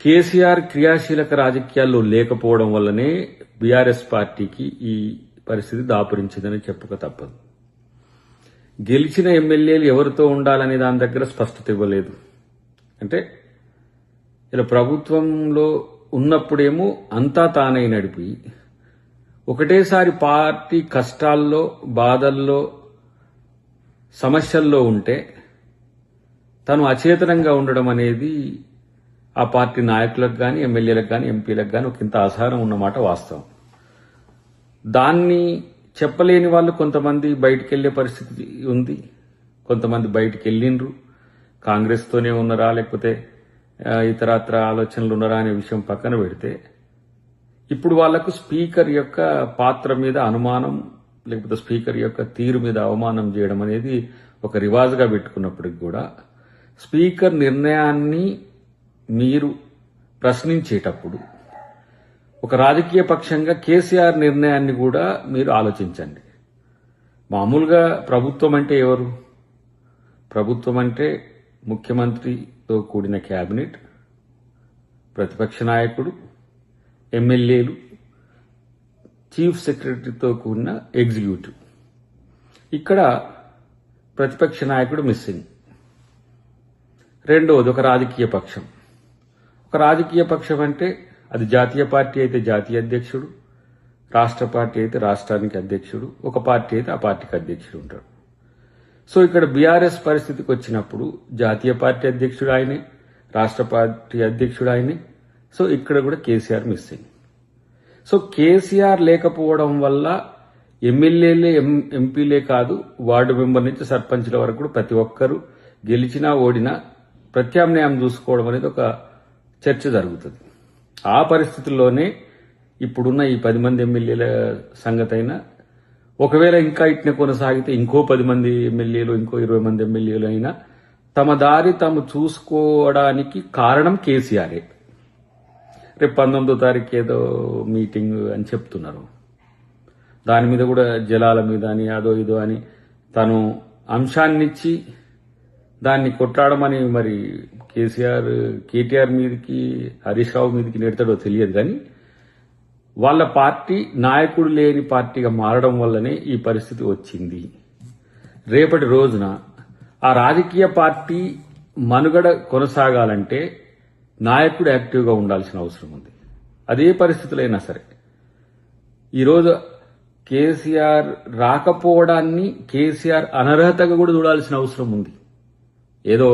కేసీఆర్ క్రియాశీలక రాజకీయాల్లో లేకపోవడం వల్లనే బీఆర్ఎస్ పార్టీకి ఈ పరిస్థితి దాపురించిందని చెప్పక తప్పదు. గెలిచిన ఎమ్మెల్యేలు ఎవరితో ఉండాలనే దాని దగ్గర స్పష్టత ఇవ్వలేదు. అంటే ఇలా ప్రభుత్వంలో ఉన్నప్పుడేమో అంతా తానై నడిపి ఒకటేసారి పార్టీ కష్టాల్లో, బాధల్లో, సమస్యల్లో ఉంటే తను అచేతనంగా ఉండడం అనేది ఆ పార్టీ నాయకులకు కానీ, ఎమ్మెల్యేలకు కానీ, ఎంపీలకు కానీ ఒక ఇంత అసహనం ఉన్నమాట వాస్తవం. దాన్ని చెప్పలేని వాళ్ళు కొంతమంది బయటికి వెళ్లే పరిస్థితి ఉంది. కొంతమంది బయటికి వెళ్ళిండ్రు. కాంగ్రెస్తోనే ఉన్నారా లేకపోతే ఇతరత్ర ఆలోచనలు ఉన్నారా అనే విషయం పక్కన పెడితే ఇప్పుడు వాళ్లకు స్పీకర్ యొక్క పాత్ర మీద అనుమానం లేకపోతే స్పీకర్ యొక్క తీరు మీద అవమానం చేయడం అనేది ఒక రివాజుగా పెట్టుకున్నప్పటికి కూడా స్పీకర్ నిర్ణయాన్ని మీరు ప్రశ్నించేటప్పుడు ఒక రాజకీయ పక్షంగా కేసీఆర్ నిర్ణయాన్ని కూడా మీరు ఆలోచించండి. మామూలుగా ప్రభుత్వం అంటే ఎవరు? ప్రభుత్వం అంటే ముఖ్యమంత్రితో కూడిన కేబినెట్, ప్రతిపక్ష నాయకుడు, ఎమ్మెల్యేలు, చీఫ్ సెక్రటరీతో కూడిన ఎగ్జిక్యూటివ్. ఇక్కడ ప్రతిపక్ష నాయకుడు మిస్సింగ్. రెండవది ఒక రాజకీయ పక్షం. ఒక రాజకీయ పక్షం అంటే అది జాతీయ పార్టీ అయితే జాతీయ అధ్యక్షుడు, రాష్ట్ర పార్టీ అయితే రాష్ట్రానికి అధ్యక్షుడు, ఒక పార్టీ అయితే ఆ పార్టీకి అధ్యక్షుడు ఉంటాడు. సో ఇక్కడ బీఆర్ఎస్ పరిస్థితికి వచ్చినప్పుడు జాతీయ పార్టీ అధ్యక్షుడు ఆయనే, రాష్ట్ర పార్టీ అధ్యక్షుడు ఆయనే. సో ఇక్కడ కూడా కేసీఆర్ మిస్సింగ్. సో కేసీఆర్ లేకపోవడం వల్ల ఎమ్మెల్యేలే ఎంపీలే కాదు, వార్డు మెంబర్ నుంచి సర్పంచ్ల వరకు కూడా ప్రతి ఒక్కరూ గెలిచినా ఓడినా ప్రత్యామ్నాయం చూసుకోవడం అనేది ఒక చర్చ జరుగుతుంది. ఆ పరిస్థితుల్లోనే ఇప్పుడున్న ఈ 10 మంది ఎమ్మెల్యేల సంగతి అయినా ఒకవేళ ఇంకా ఇట్నే కొనసాగితే ఇంకో 10 మంది ఎమ్మెల్యేలు, ఇంకో 20 మంది ఎమ్మెల్యేలు అయినా తమ దారి తాము చూసుకోవడానికి కారణం కేసీఆరే. రేపు 19వ తారీఖు ఏదో మీటింగ్ అని చెప్తున్నారు. దాని మీద కూడా జలాల మీద అని అదో ఇదో అని తను అంశాన్నిచ్చి దాన్ని కొట్టాడమని మరి కేటీఆర్ మీదకి, హరీష్ రావు మీదకి నెడతాడో తెలియదు. కానీ వాళ్ళ పార్టీ నాయకుడు లేని పార్టీగా మారడం వల్లనే ఈ పరిస్థితి వచ్చింది. రేపటి రోజున ఆ రాజకీయ పార్టీ మనుగడ కొనసాగాలంటే నాయకుడు యాక్టివ్గా ఉండాల్సిన అవసరం ఉంది. అదే పరిస్థితులైనా సరే ఈరోజు కేసీఆర్ రాకపోవడాన్ని కేసీఆర్ అనర్హతగా కూడా చూడాల్సిన అవసరం ఉంది. ఏదో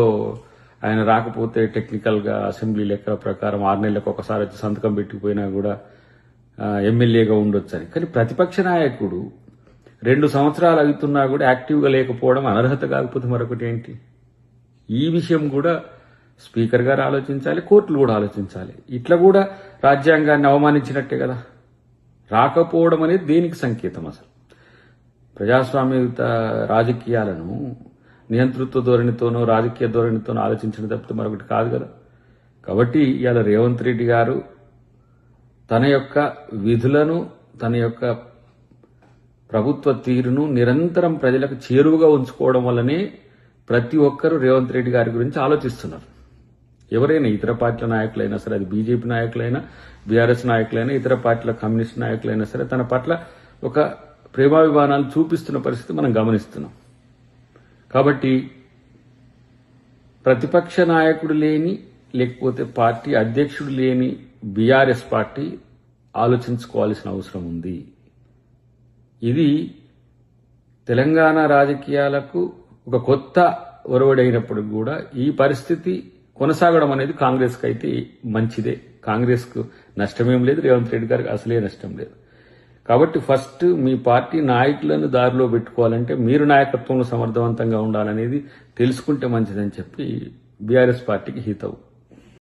ఆయన రాకపోతే టెక్నికల్గా అసెంబ్లీ లెక్కల ప్రకారం 6 నెలలకు ఒకసారి వచ్చి సంతకం పెట్టిపోయినా కూడా ఎమ్మెల్యేగా ఉండొచ్చని. కానీ ప్రతిపక్ష నాయకుడు 2 సంవత్సరాలు అవుతున్నా కూడా యాక్టివ్గా లేకపోవడం అనర్హత కాకపోతే మరొకటి ఏంటి? ఈ విషయం కూడా స్పీకర్ గారు ఆలోచించాలి, కోర్టులు కూడా ఆలోచించాలి. ఇట్లా కూడా రాజ్యాంగాన్ని అవమానించినట్టే కదా. రాకపోవడం అనేది దేనికి సంకేతం? అసలు ప్రజాస్వామ్యయుత రాజకీయాలను నియంతృత్వ ధోరణితోనో రాజకీయ ధోరణితోనో ఆలోచించడం తప్పితే మరొకటి కాదు కదా. కాబట్టి ఇవాళ రేవంత్ రెడ్డి గారు తన యొక్క విధులను, తన యొక్క ప్రభుత్వ తీరును నిరంతరం ప్రజలకు చేరువగా ఉంచుకోవడం వల్లనే ప్రతి ఒక్కరూ రేవంత్ రెడ్డి గారి గురించి ఆలోచిస్తున్నారు. ఎవరైనా ఇతర పార్టీల నాయకులైనా సరే, అది బీజేపీ నాయకులైనా, బీఆర్ఎస్ నాయకులైనా, ఇతర పార్టీల కమ్యూనిస్ట్ నాయకులైనా సరే తన పట్ల ఒక ప్రేమాభిమానాలు చూపిస్తున్న పరిస్థితి మనం గమనిస్తున్నాం. కాబట్టి ప్రతిపక్ష నాయకుడు లేని లేకపోతే పార్టీ అధ్యక్షుడు లేని బీఆర్ఎస్ పార్టీ ఆలోచించుకోవాల్సిన అవసరం ఉంది. ఇది తెలంగాణ రాజకీయాలకు ఒక కొత్త ఒరవడైనప్పుడు కూడా ఈ పరిస్థితి కొనసాగడం అనేది కాంగ్రెస్కి అయితే మంచిదే. కాంగ్రెస్కు నష్టమేం లేదు, రేవంత్ రెడ్డి గారికి అసలే నష్టం లేదు. కాబట్టి ఫస్ట్ మీ పార్టీ నాయకులను దారిలో పెట్టుకోవాలంటే మీరు నాయకత్వంలో సమర్థవంతంగా ఉండాలనేది తెలుసుకుంటే మంచిదని చెప్పి బీఆర్ఎస్ పార్టీకి హితవు.